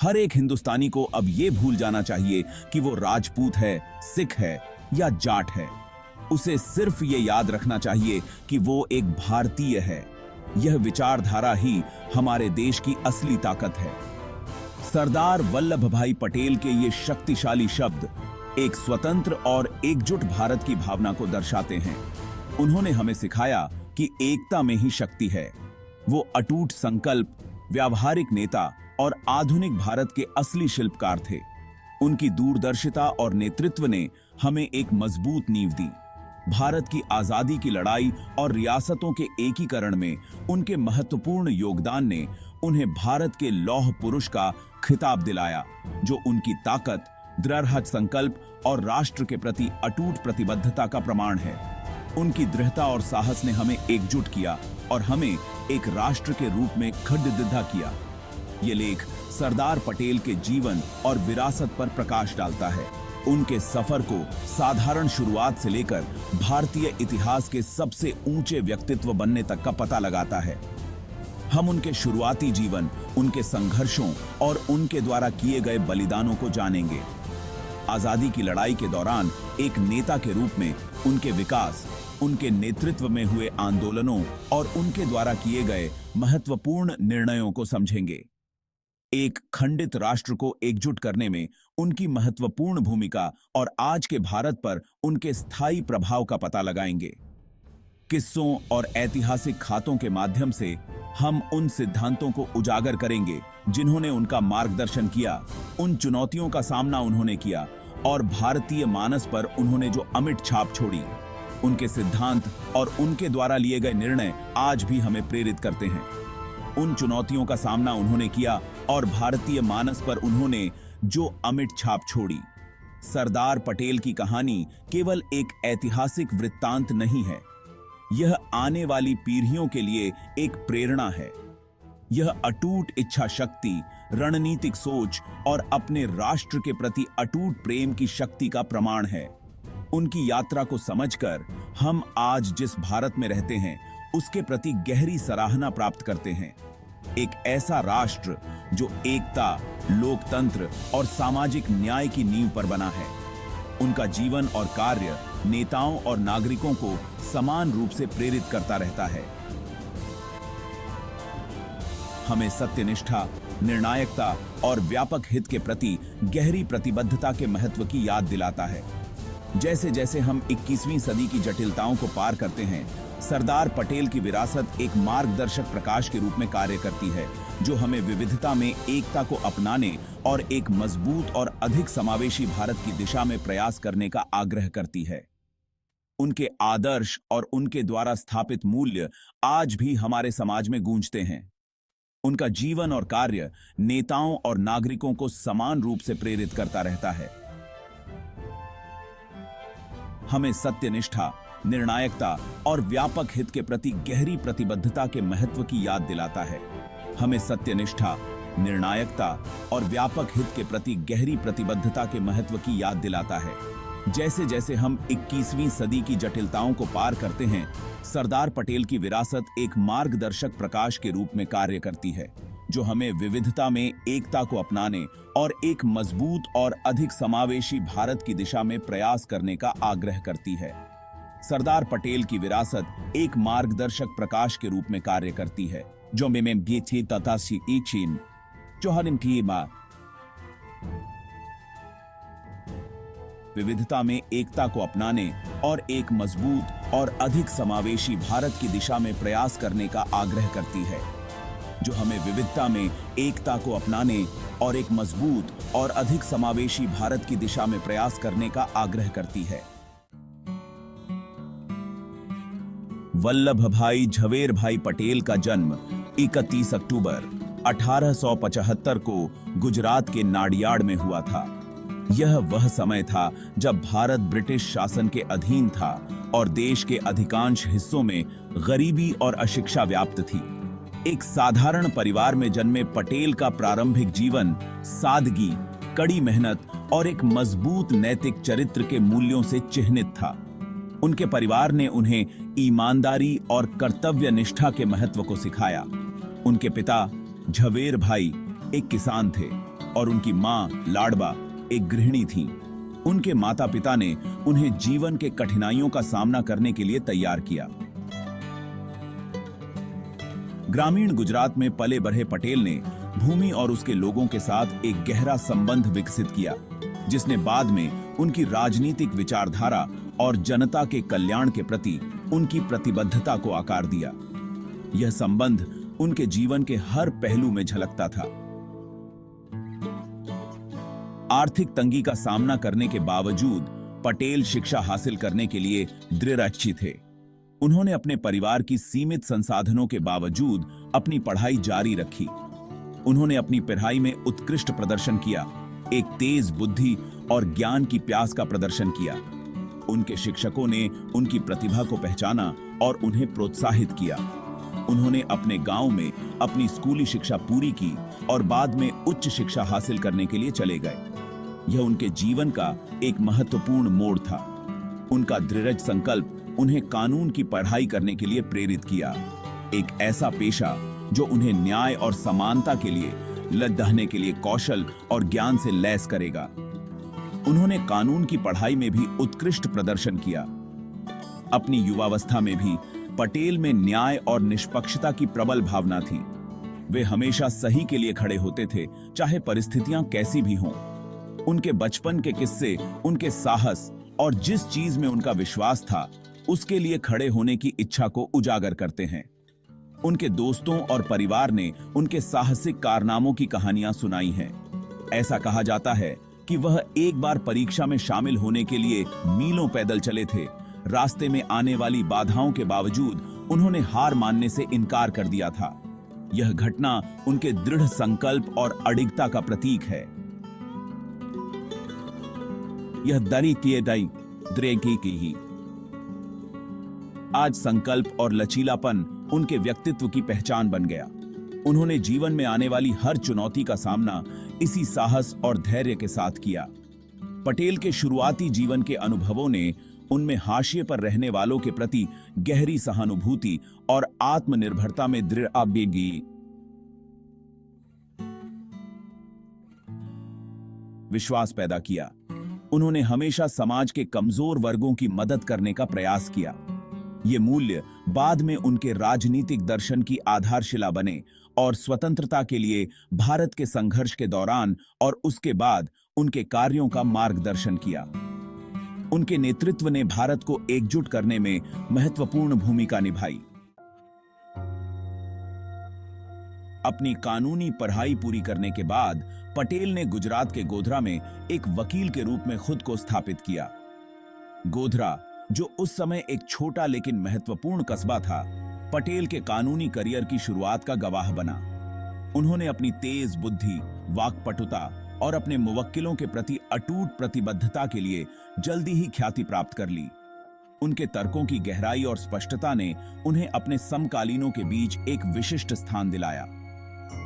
हर एक हिंदुस्तानी को अब ये भूल जाना चाहिए कि वो राजपूत है, सिख है या जाट है। उसे सिर्फ ये याद रखना चाहिए कि वो एक भारतीय है। यह विचारधारा ही हमारे देश की असली ताकत है। सरदार वल्लभ भाई पटेल के ये शक्तिशाली शब्द एक स्वतंत्र और एकजुट भारत की भावना को दर्शाते हैं। उन्होंने हमें सिखाया कि एकता में ही शक्ति है। वो अटूट संकल्प, व्यावहारिक नेता और आधुनिक भारत के असली शिल्पकार थे। उनकी दूरदर्शिता और नेतृत्व ने हमें एक मजबूत नींव दी। भारत की आजादी की लड़ाई और रियासतों के एकीकरण में उनके महत्वपूर्ण योगदान ने उन्हें भारत के लौह पुरुष का खिताब दिलाया, जो उनकी ताकत, दृढ़ संकल्प और राष्ट्र के प्रति अटूट प्रतिबद्धता का प्रमाण है। उनकी दृढ़ता और साहस ने हमें एकजुट किया और हमें एक राष्ट्र के रूप में खड़िद्धा किया। ये लेख सरदार पटेल के जीवन और विरासत पर प्रकाश डालता है। उनके सफर को साधारण शुरुआत से लेकर भारतीय इतिहास के सबसे ऊंचे व्यक्तित्व बनने तक का पता लगाता है। हम उनके शुरुआती जीवन, उनके संघर्षों और उनके द्वारा किए गए बलिदानों को जानेंगे। आजादी की लड़ाई के दौरान एक नेता के रूप में उनके विकास, उनके नेतृत्व में हुए आंदोलनों और उनके द्वारा किए गए महत्वपूर्ण निर्णयों को समझेंगे। एक खंडित राष्ट्र को एकजुट करने में उनकी महत्वपूर्ण भूमिका और आज के भारत पर उनके स्थायी प्रभाव का पता लगाएंगे। किस्सों और ऐतिहासिक खातों के माध्यम से हम उन सिद्धांतों को उजागर करेंगे जिन्होंने उनका मार्गदर्शन किया, उन चुनौतियों का सामना उन्होंने किया और भारतीय मानस पर उन्होंने जो अमिट छाप छोड़ी। उनके सिद्धांत और उनके द्वारा लिए गए निर्णय आज भी हमें प्रेरित करते हैं। उन चुनौतियों का सामना उन्होंने किया और भारतीय मानस पर उन्होंने जो अमिट छाप छोड़ी। सरदार पटेल की कहानी केवल एक ऐतिहासिक वृत्तांत नहीं है, यह आने वाली पीढ़ियों के लिए एक प्रेरणा है। यह अटूट इच्छा शक्ति, रणनीतिक सोच और अपने राष्ट्र के प्रति अटूट प्रेम की शक्ति का प्रमाण है। उनकी यात्रा को समझकर हम आज जिस भारत में रहते हैं उसके प्रति गहरी सराहना प्राप्त करते हैं। एक ऐसा राष्ट्र जो एकता, लोकतंत्र और सामाजिक न्याय की नींव पर बना है। उनका जीवन और कार्य नेताओं और नागरिकों को समान रूप से प्रेरित करता रहता है। हमें सत्यनिष्ठा, निर्णायकता और व्यापक हित के प्रति गहरी प्रतिबद्धता के महत्व की याद दिलाता है। जैसे जैसे हम 21वीं सदी की जटिलताओं को पार करते हैं, सरदार पटेल की विरासत एक मार्गदर्शक प्रकाश के रूप में कार्य करती है, जो हमें विविधता में एकता को अपनाने और एक मजबूत और अधिक समावेशी भारत की दिशा में प्रयास करने का आग्रह करती है। उनके आदर्श और उनके द्वारा स्थापित मूल्य आज भी हमारे समाज में गूंजते हैं। उनका जीवन और कार्य नेताओं और नागरिकों को समान रूप से प्रेरित करता रहता है। हमें सत्यनिष्ठा, निर्णायकता और व्यापक हित के प्रति गहरी प्रतिबद्धता के महत्व की याद दिलाता है। हमें सत्यनिष्ठा, निर्णायकता और व्यापक हित के प्रति गहरी प्रतिबद्धता के महत्व की याद दिलाता है। जैसे जैसे हम 21वीं सदी की जटिलताओं को पार करते हैं, सरदार पटेल की विरासत एक मार्गदर्शक प्रकाश के रूप में कार्य करती है, जो हमें विविधता में एकता को अपनाने और एक मजबूत और अधिक समावेशी भारत की दिशा में प्रयास करने का आग्रह करती है। सरदार पटेल की विरासत एक मार्गदर्शक प्रकाश के रूप में कार्य करती है, जो में बीथी तथा सी इचिन जो हरिम की मां विविधता में एकता को अपनाने और एक मजबूत और अधिक समावेशी भारत की दिशा में प्रयास करने का आग्रह करती है, जो हमें विविधता में एकता को अपनाने और एक मजबूत और अधिक समावेशी भारत की दिशा में प्रयास करने का आग्रह करती है। वल्लभ भाई झवेरभाई पटेल का जन्म 31 अक्टूबर 1875 को गुजरात के नाडियाड में हुआ था। यह वह समय था जब भारत ब्रिटिश शासन के अधीन था और देश के अधिकांश हिस्सों में गरीबी और अशिक्षा व्याप्त थी। एक साधारण परिवार में जन्मे पटेल का प्रारंभिक जीवन सादगी, कड़ी मेहनत और एक मजबूत नैतिक चरित्र के मूल्यों से चिह्नित था। उनके परिवार ने उन्हें ईमानदारी और कर्तव्य निष्ठा के महत्व को सिखाया। उनके पिता झवेर भाई एक किसान थे और उनकी मां लाडबा एक गृहिणी थीं। उनके माता पिता ने उन्हें जीवन के कठिनाइयों का सामना करने के लिए तैयार किया। ग्रामीण गुजरात में पले बढ़े पटेल ने भूमि और उसके लोगों के साथ एक गहरा संबंध विकसित किया, जिसने बाद में उनकी राजनीतिक विचारधारा और जनता के कल्याण के प्रति उनकी प्रतिबद्धता को आकार दिया। यह संबंध उनके जीवन के हर पहलू में झलकता था। आर्थिक तंगी का सामना करने के बावजूद पटेल शिक्षा हासिल करने के लिए दृढ़ थे। उन्होंने अपने परिवार की सीमित संसाधनों के बावजूद अपनी पढ़ाई जारी रखी। उन्होंने अपनी पढ़ाई में उत्कृष्ट प्रदर्शन किया, एक तेज बुद्धि और ज्ञान की प्यास का प्रदर्शन किया। उनके शिक्षकों ने उनकी प्रतिभा को पहचाना और उन्हें प्रोत्साहित किया। उन्होंने अपने गांव में अपनी स्कूली शिक्षा पूरी की और बाद में उच्च शिक्षा हासिल करने के लिए चले गए। यह उनके जीवन का एक महत्वपूर्ण मोड़ था। उनका दृढ़ संकल्प उन्हें कानून की पढ़ाई करने के लिए प्रेरित किया, एक ऐसा पेशा जो उन्हें न्याय और समानता के लिए लड़ने के लिए कौशल और ज्ञान से लैस करेगा। उन्होंने कानून की पढ़ाई में भी उत्कृष्ट प्रदर्शन किया। अपनी युवावस्था में भी पटेल में न्याय और निष्पक्षता की प्रबल भावना थी। वे हमेशा सही के लिए खड़े होते थे, चाहे परिस्थितियां कैसी भी हों। उनके बचपन के किस्से उनके साहस और जिस चीज में उनका विश्वास था उसके लिए खड़े होने की इच्छा को उजागर करते हैं। उनके दोस्तों और परिवार ने उनके साहसिक कारनामों की कहानियां सुनाई हैं। ऐसा कहा जाता है कि वह एक बार परीक्षा में शामिल होने के लिए मीलों पैदल चले थे। रास्ते में आने वाली बाधाओं के बावजूद उन्होंने हार मानने से इनकार कर दिया था। यह घटना उनके दृढ़ संकल्प और अडिगता का प्रतीक है। यह दरी किए दई द्रेगी की ही। आज संकल्प और लचीलापन उनके व्यक्तित्व की पहचान बन गया। उन्होंने जीवन में आने वाली हर चुनौती का सामना इसी साहस और धैर्य के साथ किया। पटेल के शुरुआती जीवन के अनुभवों ने उनमें हाशिए पर रहने वालों के प्रति गहरी सहानुभूति और आत्मनिर्भरता में दृढ़ आवेगी विश्वास पैदा किया। उन्होंने हमेशा समाज के कमजोर वर्गों की मदद करने का प्रयास किया। ये मूल्य बाद में उनके राजनीतिक दर्शन की आधारशिला बने और स्वतंत्रता के लिए भारत के संघर्ष के दौरान और उसके बाद उनके कार्यों का मार्गदर्शन किया। उनके नेतृत्व ने भारत को एकजुट करने में महत्वपूर्ण भूमिका निभाई। अपनी कानूनी पढ़ाई पूरी करने के बाद पटेल ने गुजरात के गोधरा में एक वकील के रूप में खुद को स्थापित किया। गोधरा, जो उस समय एक छोटा लेकिन महत्वपूर्ण कस्बा था, पटेल के कानूनी करियर की शुरुआत का गवाह बना। उन्होंने अपनी तेज बुद्धि, वाक्पटुता और अपने मुवक्किलों के प्रति अटूट प्रतिबद्धता के लिए जल्दी ही ख्याति प्राप्त कर ली। उनके तर्कों की गहराई और स्पष्टता ने उन्हें अपने समकालीनों के बीच एक विशिष्ट स्थान दिलाया।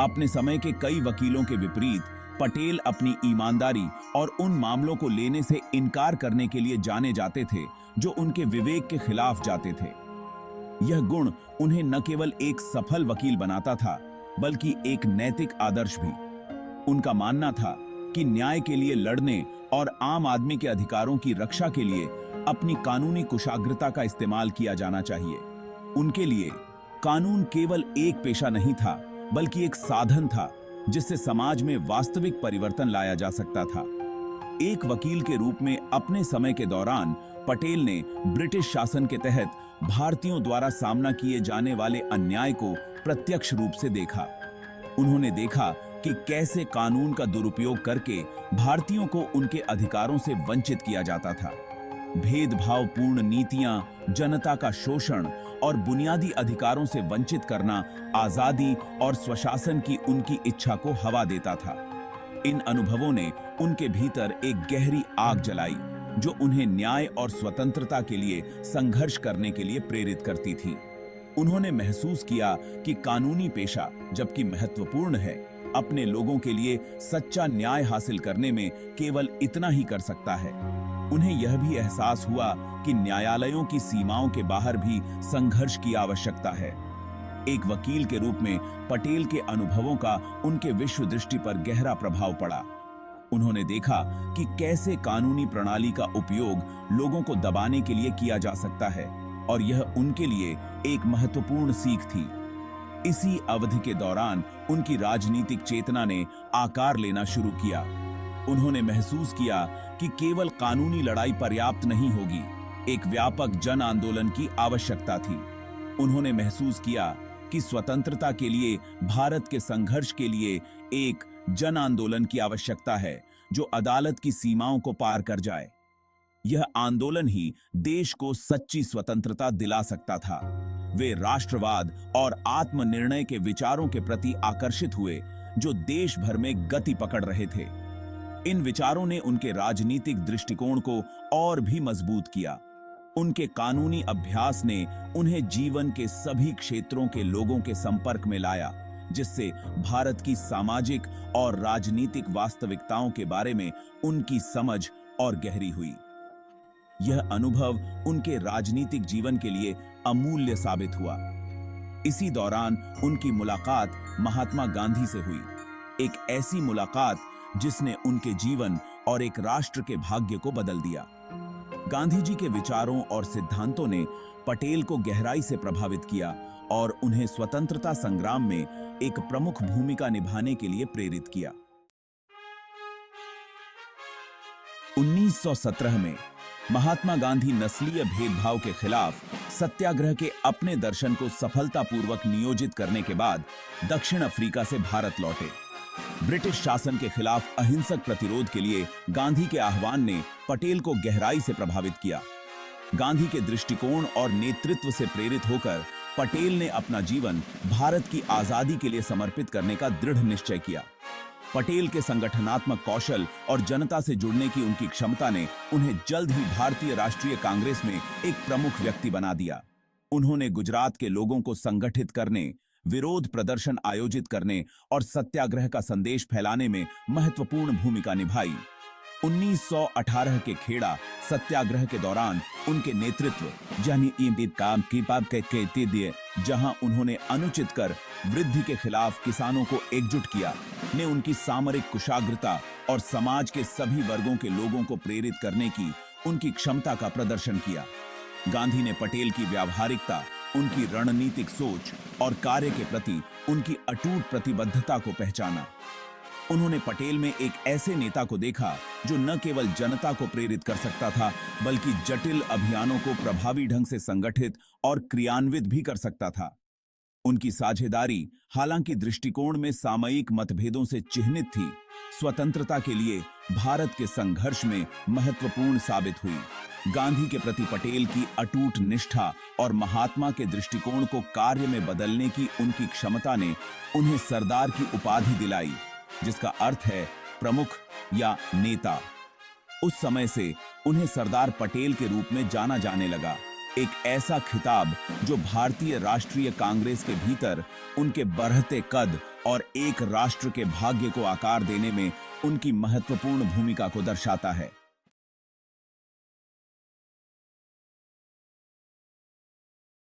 अपने समय के कई वकीलों के विपरीत पटेल अपनी ईमानदारी और उन मामलों को लेने से इनकार करने के लिए जाने जाते थे जो उनके विवेक के खिलाफ जाते थे। यह गुण उन्हें न केवल एक सफल वकील बनाता था, बल्कि एक नैतिक आदर्श भी। उनका मानना था कि न्याय के लिए लड़ने और आम आदमी के अधिकारों की रक्षा के लिए अपनी कानूनी कुशाग्रता का इस्तेमाल किया जाना चाहिए। उनके लिए कानून केवल एक पेशा नहीं था, बल्कि एक साधन था जिससे समाज में वास्तविक परिवर्तन लाया जा सकता था। एक वकील के रूप में अपने समय के दौरान पटेल ने ब्रिटिश शासन के तहत भारतीयों द्वारा सामना किए जाने वाले अन्याय को प्रत्यक्ष रूप से देखा। उन्होंने देखा कि कैसे कानून का दुरुपयोग करके भारतीयों को उनके अधिकारों से वंचित किया जाता था। भेदभावपूर्ण नीतियां, जनता का शोषण और बुनियादी अधिकारों से वंचित करना आजादी और स्वशासन की उनकी इच्छा को हवा देता था। इन अनुभवों ने उनके भीतर एक गहरी आग जलाई, जो उन्हें न्याय और स्वतंत्रता के लिए संघर्ष करने के लिए प्रेरित करती थी। उन्होंने महसूस किया कि कानूनी पेशा, जबकि महत्वपूर्ण है, अपने लोगों के लिए सच्चा न्याय हासिल करने में केवल इतना ही कर सकता है। उन्हें यह भी एहसास हुआ कि न्यायालयों की सीमाओं के बाहर भी संघर्ष की आवश्यकता है। एक वकील के रूप में पटेल के अनुभवों का उनके विश्व दृष्टि पर गहरा प्रभाव पड़ा। उन्होंने देखा कि कैसे कानूनी प्रणाली का उपयोग लोगों को दबाने के लिए किया जा सकता है, और यह उनके लिए एक महत्वपूर्ण सीख थी। इसी अवधि के दौरान उनकी राजनीतिक चेतना ने आकार लेना शुरू किया। उन्होंने महसूस किया कि केवल कानूनी लड़ाई पर्याप्त नहीं होगी, एक व्यापक जन आंदोलन की आवश्यकता थी। उन्होंने महसूस किया कि स्वतंत्रता के लिए भारत के संघर्ष के लिए एक जन आंदोलन की आवश्यकता है जो अदालत की सीमाओं को पार कर जाए। यह आंदोलन ही देश को सच्ची स्वतंत्रता दिला सकता था। वे राष्ट्रवाद और आत्मनिर्णय के विचारों के प्रति आकर्षित हुए जो देश भर में गति पकड़ रहे थे। इन विचारों ने उनके राजनीतिक दृष्टिकोण को और भी मजबूत किया। उनके कानूनी अभ्यास ने उन्हें जीवन के सभी क्षेत्रों के लोगों के संपर्क में लाया, जिससे भारत की सामाजिक और राजनीतिक वास्तविकताओं के बारे में उनकी समझ और गहरी हुई। यह अनुभव उनके राजनीतिक जीवन के लिए अमूल्य साबित हुआ। इसी दौरान उनकी मुलाकात महात्मा गांधी से हुई, एक ऐसी मुलाकात जिसने उनके जीवन और एक राष्ट्र के भाग्य को बदल दिया। गांधी जी के विचारों और सिद्धांतों ने पटेल को गहराई से प्रभावित किया और उन्हें स्वतंत्रता संग्राम में एक प्रमुख भूमिका निभाने के लिए प्रेरित किया। 1917 में महात्मा गांधी नस्लीय भेदभाव के खिलाफ सत्याग्रह के अपने दर्शन को सफलतापूर्वक नियोजित करने के बाद दक्षिण अफ्रीका से भारत लौटे। ब्रिटिश शासन के खिलाफ अहिंसक प्रतिरोध के लिए गांधी के आह्वान ने पटेल को गहराई से प्रभावित किया। गांधी के दृष्टिकोण और नेतृत्व से प्रेरित होकर पटेल ने अपना जीवन भारत की आजादी के लिए समर्पित करने का दृढ़ निश्चय किया। पटेल के संगठनात्मक कौशल और जनता से जुड़ने की उनकी क्षमता ने उन्हें जल्द ही भारतीय राष्ट्रीय कांग्रेस में एक प्रमुख व्यक्ति बना दिया। उन्होंने गुजरात के लोगों को संगठित करने, विरोध प्रदर्शन आयोजित करने और सत्याग्रह का संदेश फैलाने में महत्वपूर्ण भूमिका निभाई। 1918 के खेड़ा सत्याग्रह के दौरान उनके नेतृत्व जहां उन्होंने अनुचित कर वृद्धि के खिलाफ किसानों को एकजुट किया, ने उनकी सामरिक कुशाग्रता और समाज के सभी वर्गों के लोगों को प्रेरित करने की उनकी क्षमता का प्रदर्शन किया। गांधी ने पटेल की व्यावहारिकता, उनकी रणनीतिक सोच और कार्य के प्रति उनकी अटूट प्रतिबद्धता को पहचाना। उन्होंने पटेल में एक ऐसे नेता को देखा जो न केवल जनता को प्रेरित कर सकता था, बल्कि जटिल अभियानों को प्रभावी ढंग से संगठित और क्रियान्वित भी कर सकता था। उनकी साझेदारी, हालांकि दृष्टिकोण में सामयिक मतभेदों से चिह्नित थी, स्वतंत्रता के लिए भारत के संघर्ष में महत्वपूर्ण साबित हुई। गांधी के प्रति पटेल की अटूट निष्ठा और महात्मा के दृष्टिकोण को कार्य में बदलने की उनकी क्षमता ने उन्हें सरदार की उपाधि दिलाई, जिसका अर्थ है प्रमुख या नेता। उस समय से उन्हें सरदार पटेल के रूप में जाना जाने लगा, एक ऐसा खिताब जो भारतीय राष्ट्रीय कांग्रेस के भीतर उनके बढ़ते कद और एक राष्ट्र के भाग्य को आकार देने में उनकी महत्वपूर्ण भूमिका को दर्शाता है।